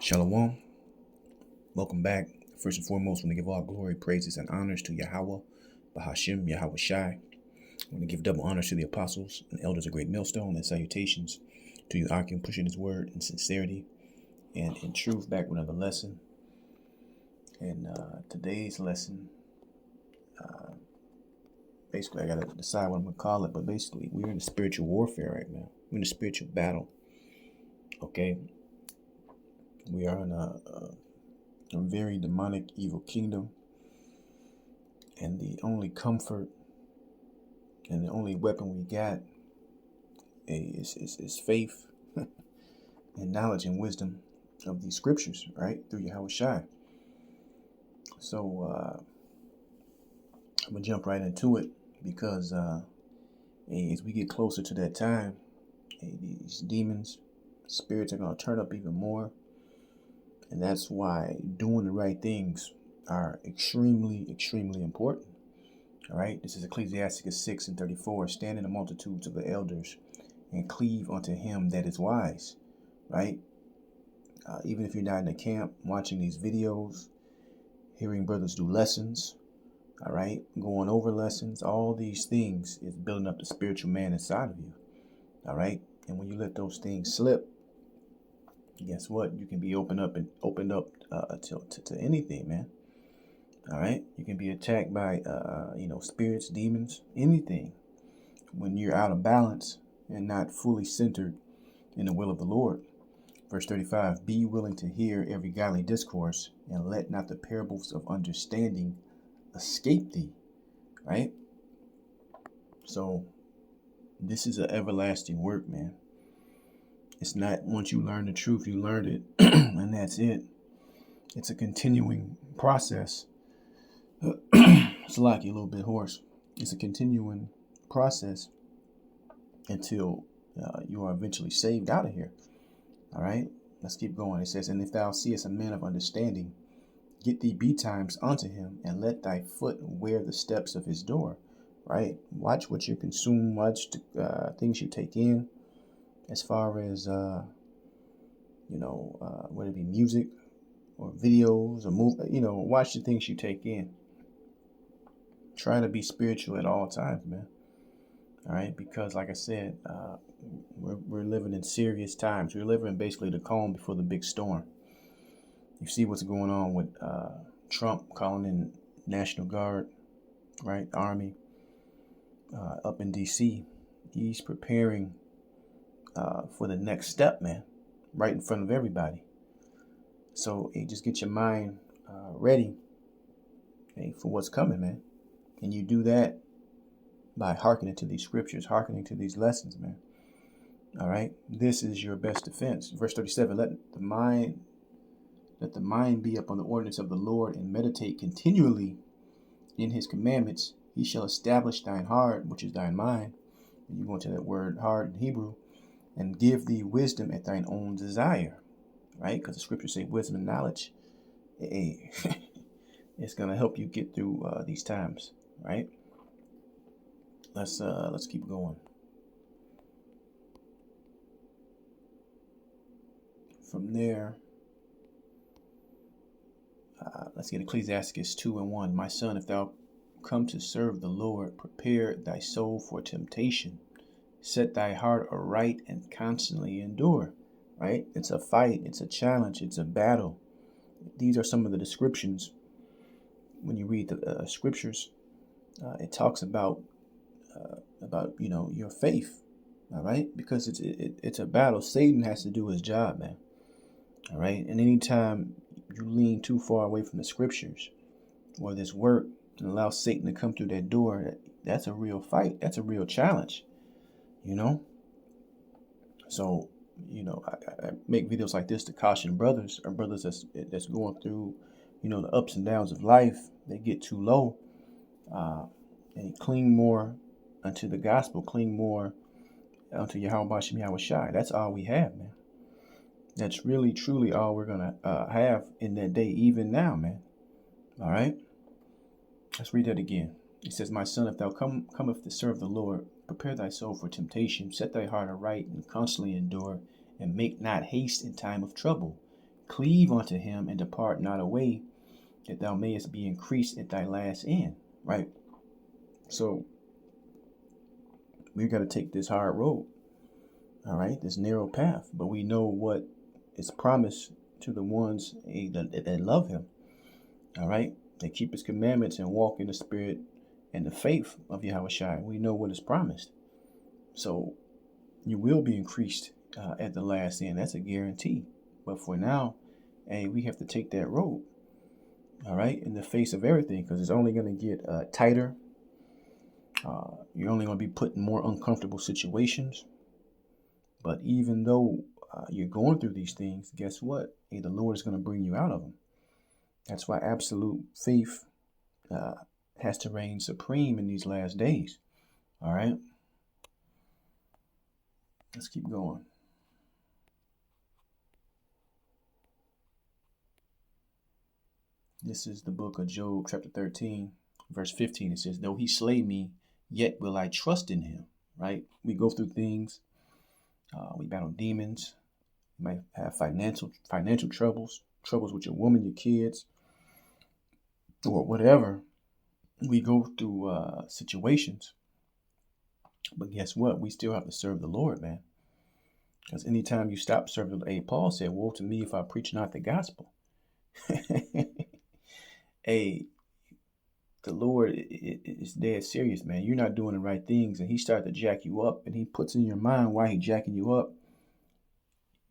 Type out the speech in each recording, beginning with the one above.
Shalom. Welcome back. First and foremost, I want to give all glory, praises, and honors to Yahweh, Bahashim, Yahweh Shai. I want to give double honors to the apostles and elders of Great Millstone, and salutations to you, Akim, pushing his word in sincerity and in truth. Back with another lesson. And today's lesson, basically, I got to decide what I'm going to call it, but basically, we're in a spiritual warfare right now. We're in a spiritual battle. Okay? We are in a very demonic, evil kingdom. And the only comfort and the only weapon we got is faith and knowledge and wisdom of these scriptures, right? Through Yahweh Shai. So I'm going to jump right into it because as we get closer to that time, these demons, spirits are going to turn up even more. And that's why doing the right things are extremely, extremely important. All right, this is Ecclesiasticus 6:34. Stand in the multitudes of the elders and cleave unto him that is wise. Right? Even if you're not in the camp, watching these videos, hearing brothers do lessons, all right, going over lessons, all these things is building up the spiritual man inside of you. All right, and when you let those things slip, guess what? You can be opened up to anything, man. All right, you can be attacked by spirits, demons, anything when you're out of balance and not fully centered in the will of the Lord. Verse 35, be willing to hear every godly discourse, and let not the parables of understanding escape thee. Right? So this is an everlasting work, man. It's not once you learn the truth, you learned it, and that's it. It's a continuing process. It's like you're a little bit hoarse. It's a continuing process until you are eventually saved out of here. All right, let's keep going. It says, and if thou seest a man of understanding, get thee betimes unto him, and let thy foot wear the steps of his door. Right? Watch what you consume. Watch the things you take in, as far as whether it be music or videos or watch the things you take in. Try to be spiritual at all times, man. All right, because like I said, we're living in serious times. We're living basically the calm before the big storm. You see what's going on with Trump calling in National Guard, right? Army up in D.C. He's preparing for the next step, man, right in front of everybody. So just get your mind ready for what's coming, man. And you do that by hearkening to these scriptures, hearkening to these lessons, man. All right. This is your best defense. Verse 37, let the mind be upon the ordinance of the Lord, and meditate continually in his commandments. He shall establish thine heart, which is thine mind. And you go into that word heart in Hebrew, and give thee wisdom at thine own desire. Right? Because the scriptures say wisdom and knowledge. Hey, it's going to help you get through these times. Right? Let's keep going. From there, let's get Ecclesiasticus 2:1. My son, if thou come to serve the Lord, prepare thy soul for temptation. Set thy heart aright and constantly endure. Right? It's a fight. It's a challenge. It's a battle. These are some of the descriptions. When you read the scriptures, it talks about your faith. All right, because it's a battle. Satan has to do his job, man. All right, and anytime you lean too far away from the scriptures or this work and allow Satan to come through that door, that's a real fight. That's a real challenge. So I make videos like this to caution brothers that's going through the ups and downs of life. They get too low, and cling more unto the gospel, cling more unto Yahweh Bashem Yahweh Shai. That's all we have, man. That's really, truly all we're going to have in that day, even now, man. All right? Let's read that again. It says, my son, if thou cometh to serve the Lord, prepare thy soul for temptation. Set thy heart aright and constantly endure, and make not haste in time of trouble. Cleave unto him and depart not away, that thou mayest be increased at thy last end. Right? So we got to take this hard road. All right, this narrow path. But we know what is promised to the ones that love him. All right, they keep his commandments and walk in the spirit and the faith of Yahushua. We know what is promised. So you will be increased at the last end. That's a guarantee. But for now, hey, we have to take that road. All right, in the face of everything, because it's only going to get tighter. You're only going to be put in more uncomfortable situations. But even though you're going through these things, guess what? Hey, the Lord is going to bring you out of them. That's why absolute faith has to reign supreme in these last days. All right. Let's keep going. This is the book of Job, chapter 13, verse 15. It says, though he slay me, yet will I trust in him. Right? We go through things. We battle demons. You might have financial troubles with your woman, your kids, or whatever. We go through situations. But guess what? We still have to serve the Lord, man. Because anytime you stop serving, Paul said, woe to me if I preach not the gospel. Hey, the Lord is dead serious, man. You're not doing the right things, and he started to jack you up, and he puts in your mind why he's jacking you up.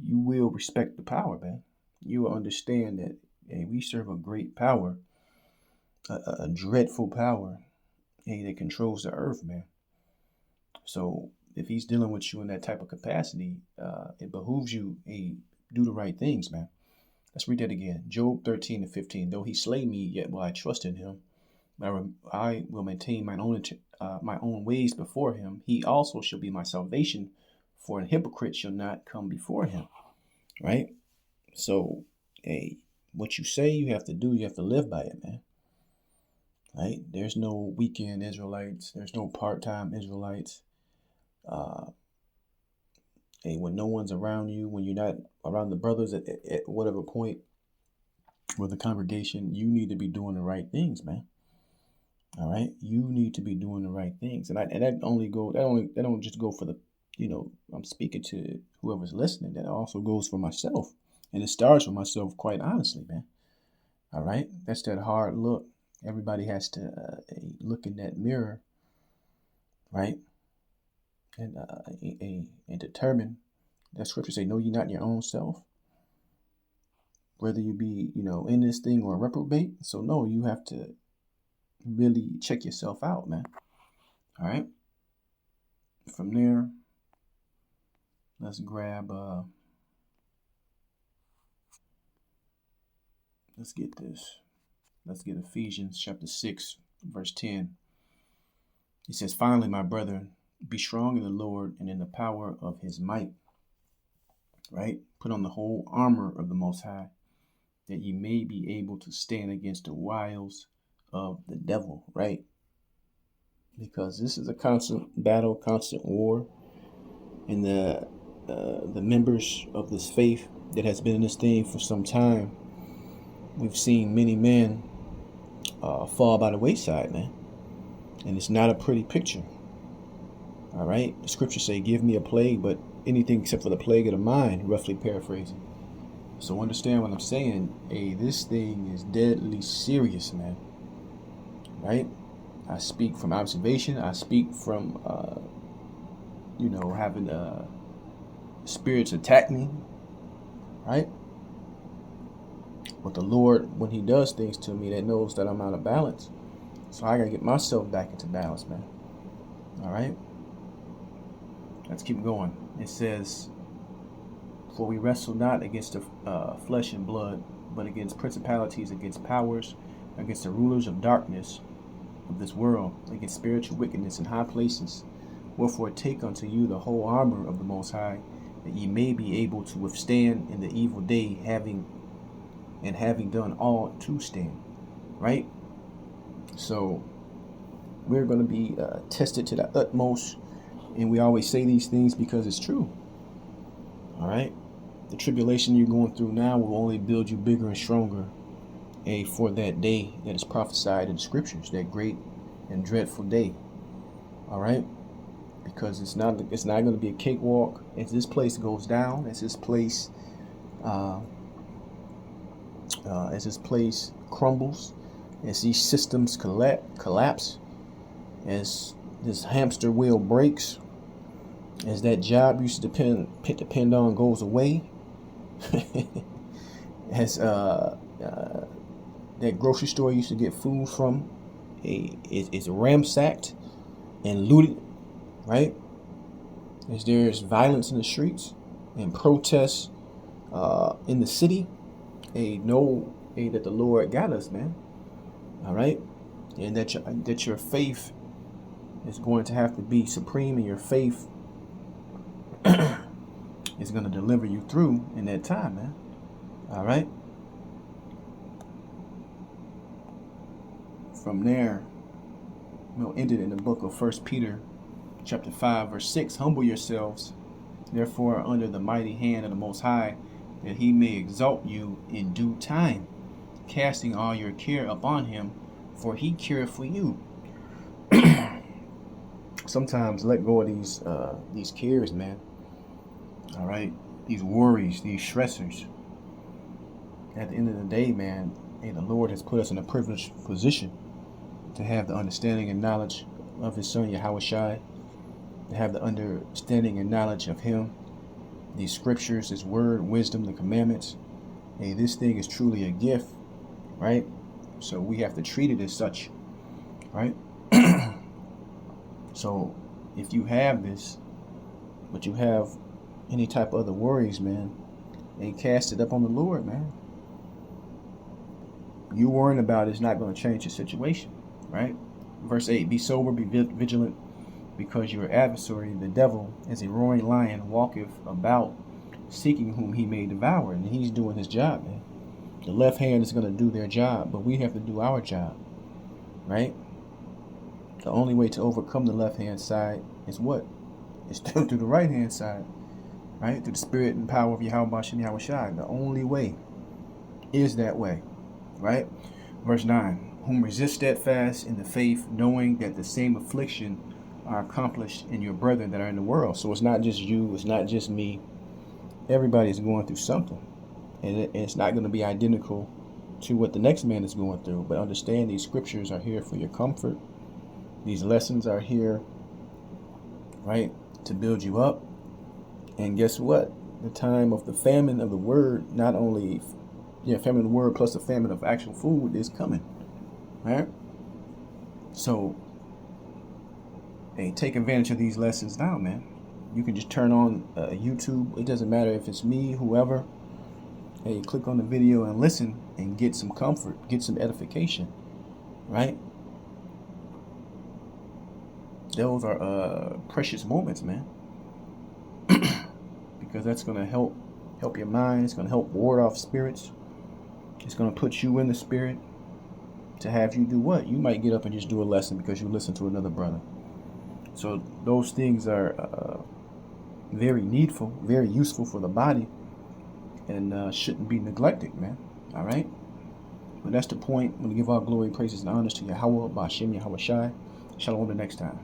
You will respect the power, man. You will understand that, hey, we serve a great power, a dreadful power, hey, that controls the earth, man. So if he's dealing with you in that type of capacity, it behooves you, hey, do the right things, man. Let's read that again. Job 13 and 15. Though he slay me, yet will I trust in him. I will maintain my own ways before him. He also shall be my salvation, for an hypocrite shall not come before him. Right? So, hey, what you say you have to do, you have to live by it, man. Right? There's no weekend Israelites. There's no part-time Israelites. Hey, when no one's around you, when you're not around the brothers at whatever point with the congregation, you need to be doing the right things, man. All right, you need to be doing the right things, and that don't just go for the, I'm speaking to whoever's listening. That also goes for myself, and it starts with myself, quite honestly, man. All right, that's that hard look. Everybody has to look in that mirror, right? And determine. That scripture say, know ye not your own self, whether you be, in this thing or a reprobate. So no, you have to really check yourself out, man. All right. From there, let's grab, let's get this. Let's get Ephesians chapter 6, verse 10. It says, finally, my brethren, be strong in the Lord and in the power of his might. Right? Put on the whole armor of the Most High, that ye may be able to stand against the wiles of the devil. Right? Because this is a constant battle, constant war. And the members of this faith that has been in this thing for some time, we've seen many men fall by the wayside, man. And it's not a pretty picture. All right. The scriptures say, give me a plague, but anything except for the plague of the mind, roughly paraphrasing. So understand what I'm saying. Hey, this thing is deadly serious, man. Right? I speak from observation. I speak from, having spirits attack me. Right? But the Lord, when he does things to me, that knows that I'm out of balance. So I got to get myself back into balance, man. All right? Let's keep going. It says, for we wrestle not against the flesh and blood, but against principalities, against powers, against the rulers of darkness of this world, against spiritual wickedness in high places. Wherefore take unto you the whole armor of the Most High, that ye may be able to withstand in the evil day, having done all to stand. Right? So we're going to be tested to the utmost. And we always say these things because it's true. All right. The tribulation you're going through now will only build you bigger and stronger for that day that is prophesied in the scriptures, that great and dreadful day. All right? Because it's not going to be a cakewalk. As this place goes down, as this place crumbles, as these systems collapse, as this hamster wheel breaks, as that job you used to depend on goes away, as that grocery store you used to get food from is ransacked and looted, right? As there's violence in the streets and protests in the city, know that the Lord got us, man. All right, and that your faith is going to have to be supreme, and your faith is going to deliver you through in that time, man. All right. From there, we'll end it in the book of 1 Peter chapter 5, verse 6. Humble yourselves, therefore, under the mighty hand of the Most High, that he may exalt you in due time, casting all your care upon him, for he careth for you. Sometimes let go of these cares, man. All right, these worries, these stressors. At the end of the day, man, the Lord has put us in a privileged position to have the understanding and knowledge of his son, Yahushua, to have the understanding and knowledge of him, these scriptures, his word, wisdom, the commandments. This thing is truly a gift, right? So we have to treat it as such, right? So if you have this, but you have any type of other worries, man, cast it up on the Lord, man. You worrying about it is not going to change your situation, right? Verse 8, be sober, be vigilant, because your adversary, the devil, as a roaring lion, walketh about, seeking whom he may devour. And he's doing his job, man. The left hand is going to do their job, but we have to do our job, right? The only way to overcome the left hand side is what? It's through the right hand side, right? Through the spirit and power of Yahweh Shem Yahushua. The only way is that way, right? Verse 9, whom resist steadfast in the faith, knowing that the same affliction are accomplished in your brethren that are in the world. So it's not just you, it's not just me. Everybody's going through something, and it's not going to be identical to what the next man is going through. But understand, these scriptures are here for your comfort. These lessons are here, right, to build you up. And guess what? The time of the famine of the word, not only famine of the word plus the famine of actual food, is coming, right? So, take advantage of these lessons now, man. You can just turn on YouTube. It doesn't matter if it's me, whoever. Click on the video and listen and get some comfort, get some edification, right? Those are precious moments, man. Because that's going to help your mind. It's going to help ward off spirits. It's going to put you in the spirit to have you do what? You might get up and just do a lesson because you listen to another brother. So those things are very needful, very useful for the body, and shouldn't be neglected, man. All right? But that's the point. I'm going to give all glory, praises, and honors to Yahweh, Ba'ashem, Yahushai. Shalom the next time.